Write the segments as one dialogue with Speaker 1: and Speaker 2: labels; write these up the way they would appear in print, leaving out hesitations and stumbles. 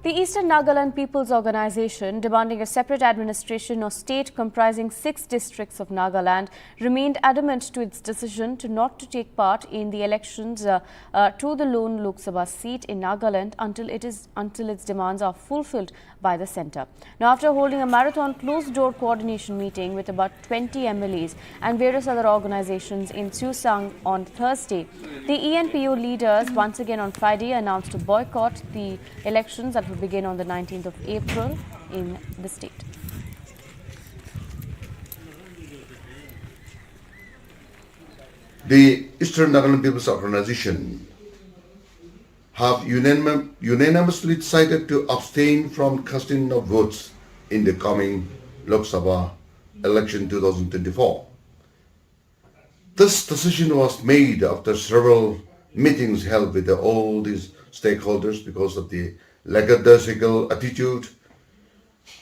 Speaker 1: The Eastern Nagaland People's Organisation, demanding a separate administration or state comprising 6 districts of Nagaland, remained adamant to its decision to not to take part in the elections to the lone Lok Sabha seat in Nagaland until its demands are fulfilled by the centre. Now, after holding a marathon closed-door coordination meeting with about 20 MLAs and various other organisations in Susang on Thursday, the ENPO leaders once again on Friday announced to boycott the elections that will begin on the 19th of April in the state.
Speaker 2: The Eastern Nagaland People's Organisation have unanimously decided to abstain from casting of votes in the coming Lok Sabha election 2024. This decision was made after several meetings held with all these stakeholders because of the lackadaisical attitude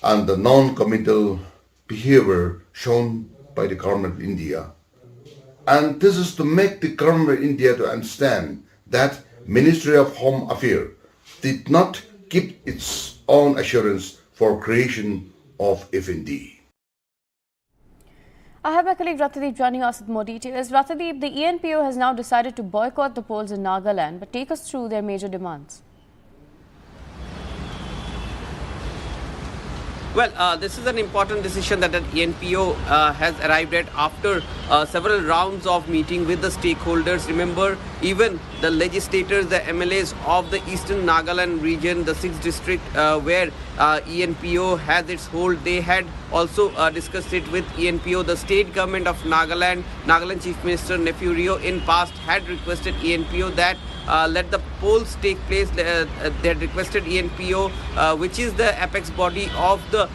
Speaker 2: and the non-committal behavior shown by the government of India. And this is to make the government of India to understand that Ministry of Home Affairs did not keep its own assurance for creation of FND.
Speaker 1: I have my colleague Rathadeep joining us with more details. Rathadeep, the ENPO has now decided to boycott the polls in Nagaland, but take us through their major demands.
Speaker 3: Well, this is an important decision that the ENPO has arrived at after several rounds of meeting with the stakeholders. Remember, even the legislators, the MLAs of the Eastern Nagaland region, the 6th district where ENPO has its hold, they had also discussed it with ENPO. The state government of Nagaland Chief Minister Nephew Rio in past had requested ENPO that let the polls take place. They had requested ENPO, which is the apex body of the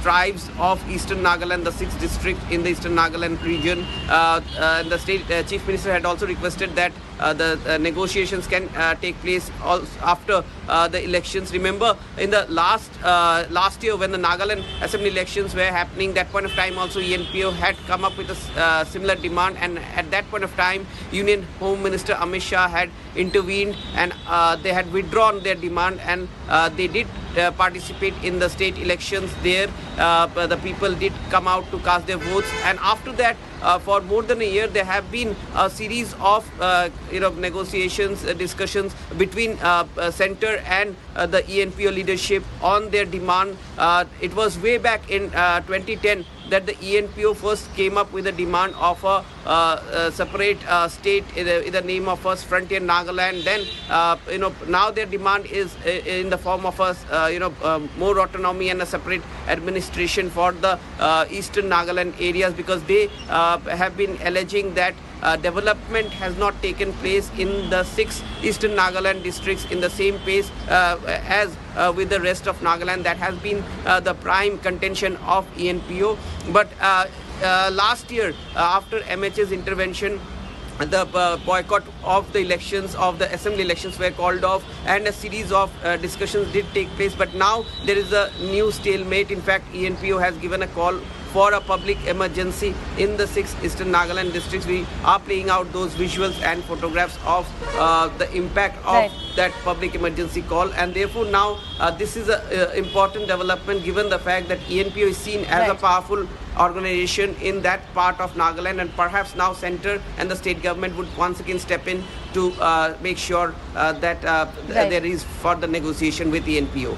Speaker 3: tribes of Eastern Nagaland, the 6th district in the Eastern Nagaland region. And the state Chief Minister had also requested that the negotiations can take place after the elections. Remember, in the last year when the Nagaland Assembly elections were happening, that point of time also ENPO had come up with a similar demand, and at that point of time Union Home Minister Amit Shah had intervened and they had withdrawn their demand, and they did participate in the state elections there. The people did come out to cast their votes, and after that for more than a year there have been a series of negotiations, discussions between centre and the ENPO leadership on their demand. It was way back in 2010 that the ENPO first came up with a demand of a separate state in the name of First Frontier Nagaland. Then now their demand is in the form of a more autonomy and a separate administration for the Eastern Nagaland areas, because they have been alleging that development has not taken place in the 6 Eastern Nagaland districts in the same pace as with the rest of Nagaland. That has been the prime contention of ENPO. But last year, after MH's intervention, the boycott of the elections, of the assembly elections were called off, and a series of discussions did take place. But now there is a new stalemate. In fact, ENPO has given a call for a public emergency in the 6 Eastern Nagaland districts. We are playing out those visuals and photographs of the impact of that public emergency call, and therefore now this is an important development, given the fact that ENPO is seen as a powerful organization in that part of Nagaland, and perhaps now centre and the state government would once again step in to make sure that there is further negotiation with ENPO.